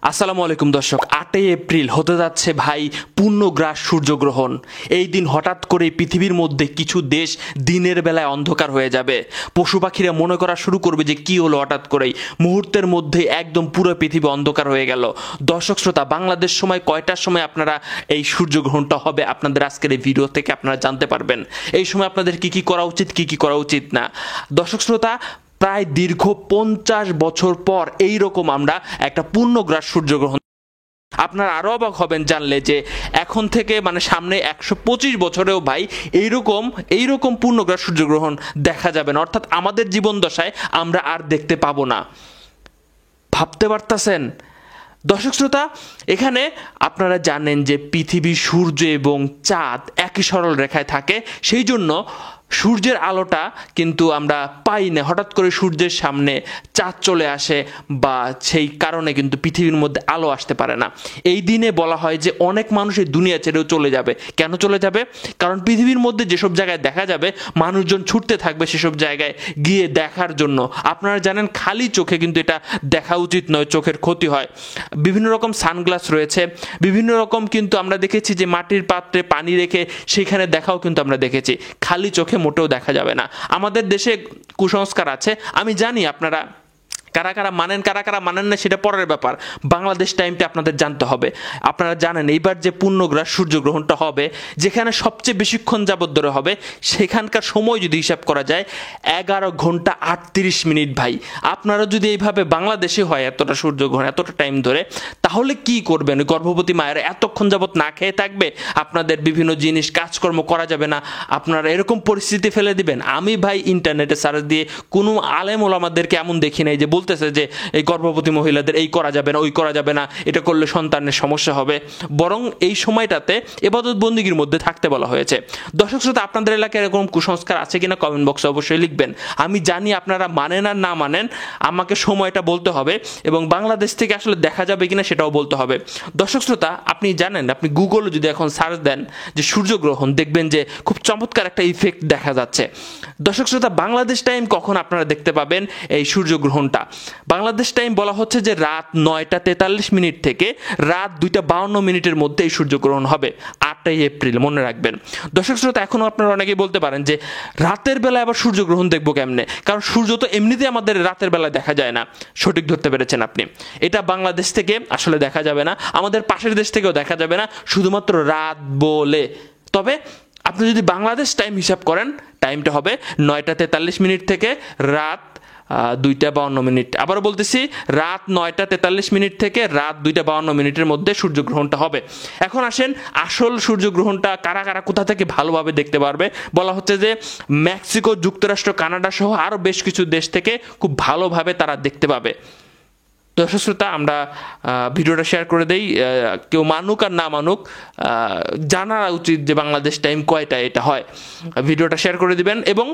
আসসালামু আলাইকুম দর্শক, 8ই এপ্রিল হতে যাচ্ছে ভাই পূর্ণগ্রাস সূর্যগ্রহণ। এই দিন হঠাৎ করে পৃথিবীর মধ্যে কিছু দেশ দিনের বেলায় অন্ধকার হয়ে যাবে। পশু পাখিরা মনে করা শুরু করবে যে কি হলো হঠাৎ করেই, মুহূর্তের মধ্যে একদম পুরো পৃথিবী অন্ধকার হয়ে গেল। দর্শক শ্রোতা, বাংলাদেশ সময় কয়টার সময় আপনারা এই সূর্যগ্রহণটা হবে আপনাদের আজকের এই ভিডিও থেকে আপনারা জানতে পারবেন। এই সময় আপনাদের কি কি করা উচিত, কি কি করা উচিত না। দর্শক শ্রোতা, প্রায় দীর্ঘ 50 বছর পর এইরকম আমরা একটা পূর্ণগ্রাস সূর্যগ্রহণ। আপনারা আরো অবাক হবেন জানলে যে এখন থেকে সামনে 125 বছরেও ভাই এইরকম পূর্ণগ্রাস সূর্যগ্রহণ দেখা যাবে না, অর্থাৎ আমাদের জীবন দশায় আমরা আর দেখতে পাবো না। ভাবতে পারতেছেন দর্শক শ্রোতা? এখানে আপনারা জানেন যে পৃথিবী, সূর্য এবং চাঁদ একই সরল রেখায় থাকে, সেই জন্য সূর্যের আলোটা কিন্তু আমরা পাই না। হঠাৎ করে সূর্যের সামনে চাঁদ চলে আসে বা সেই কারণে কিন্তু পৃথিবীর মধ্যে আলো আসতে পারে না। এই দিনে বলা হয় যে অনেক মানুষ এই দুনিয়া ছেড়েও চলে যাবে। কেন চলে যাবে? কারণ পৃথিবীর মধ্যে যেসব জায়গায় দেখা যাবে মানুষজন ছুটতে থাকবে সেসব জায়গায় গিয়ে দেখার জন্য। আপনারা জানেন খালি চোখে কিন্তু এটা দেখা উচিত নয়, চোখের ক্ষতি হয়। বিভিন্ন রকম সানগ্লাস রয়েছে, বিভিন্ন রকম কিন্তু আমরা দেখেছি যে মাটির পাত্রে পানি রেখে সেখানে দেখাও কিন্তু আমরা দেখেছি। খালি চোখে মোটেও দেখা যাবে না। আমাদের দেশে কুসংস্কার আছে, আমি জানি আপনারা কারা কারা মানেন কারা কারা মানেন না সেটা পরের ব্যাপার। বাংলাদেশ টাইমটা আপনাদের জানতে হবে। আপনারা জানেন এইবার যে পূর্ণগ্রাস সূর্যগ্রহণটা হবে, যেখানে সবচেয়ে বেশিক্ষণ যাবত ধরে হবে, সেখানকার সময় যদি হিসাব করা যায় 11 ঘন্টা 38 মিনিট। ভাই, আপনারা যদি এইভাবে বাংলাদেশে হয় এতটা সূর্যগ্রহণ এতটা টাইম ধরে, তাহলে কি করবেন? গর্ভবতী মায়েরা এতক্ষণ যাবত না খেয়ে থাকবে, আপনাদের বিভিন্ন জিনিস কাজকর্ম করা যাবে না, আপনারা এরকম পরিস্থিতি ফেলে দিবেন। আমি ভাই ইন্টারনেটে সার্চ দিয়ে কোনো আলেম ওলামাদেরকে এমন দেখি নাই যে বলতেছে যে এই গর্ভবতী মহিলাদের এই করা যাবে না, ওই করা যাবে না, এটা করলে সন্তানের সমস্যা হবে। বরং এই সময়টাতে ইবাদত বন্দেগীর মধ্যে থাকতে বলা হয়েছে। দর্শক শ্রোতা, আপনাদের এলাকায় এরকম কুসংস্কার আছে কিনা কমেন্ট বক্সে অবশ্যই লিখবেন। আমি জানি আপনারা মানেন আর না মানেন, আমাকে সময়টা বলতে হবে এবং বাংলাদেশ থেকে আসলে দেখা যাবে কিনা সেটাও বলতে হবে। দর্শক শ্রোতা, আপনি জানেন, আপনি গুগলে যদি এখন সার্চ দেন যে সূর্যগ্রহণ, দেখবেন যে খুব চমৎকার একটা ইফেক্ট দেখা যাচ্ছে। দর্শক শ্রোতা, বাংলাদেশ টাইম কখন আপনারা দেখতে পাবেন এই সূর্যগ্রহণটা? বাংলাদেশ টাইম বলা হচ্ছে যে রাত 9টা 43 মিনিট থেকে রাত 2টা 52 মিনিটের মধ্যে এই সূর্যগ্রহণ হবে, 8ই এপ্রিল, মনে রাখবেন। দর্শক শ্রোতা, এখনও আপনারা অনেকেই বলতে পারেন যে রাতের বেলায় আবার সূর্যগ্রহণ দেখবো কেমনে? কারণ সূর্য তো এমনিতেই আমাদের রাতের বেলায় দেখা যায় না। সঠিক ধরতে পেরেছেন আপনি। এটা বাংলাদেশ থেকে আসলে দেখা যাবে না, আমাদের পাশের দেশ থেকেও দেখা যাবে না, শুধুমাত্র রাত বলে। তবে আপনি যদি বাংলাদেশ টাইম হিসাব করেন, টাইমটা হবে 9টা 43 মিনিট থেকে রাত 2টা 52 মিনিট। আবারও বলতেছি, রাত 9টা 43 মিনিট থেকে রাত 2টা 52 মিনিটের মধ্যে সূর্যগ্রহণটা হবে। এখন আসেন, আসল সূর্যগ্রহণটা কারা কারা কোথা থেকে ভালোভাবে দেখতে পারবে? বলা হচ্ছে যে মেক্সিকো, যুক্তরাষ্ট্র, কানাডা সহ আরও বেশ কিছু দেশ থেকে খুব ভালোভাবে তারা দেখতে পাবে। দর্শক শ্রোতা, আমরা ভিডিওটা শেয়ার করে দেই। কেউ মানুক আর না মানুক, জানা উচিত যে বাংলাদেশ টাইম কয়টায় এটা হয়। ভিডিওটা শেয়ার করে দিবেন এবং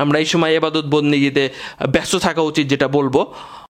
আমরা এই সময় ইবাদত বন্দেগীতে ব্যস্ত থাকা উচিত, যেটা বলবো।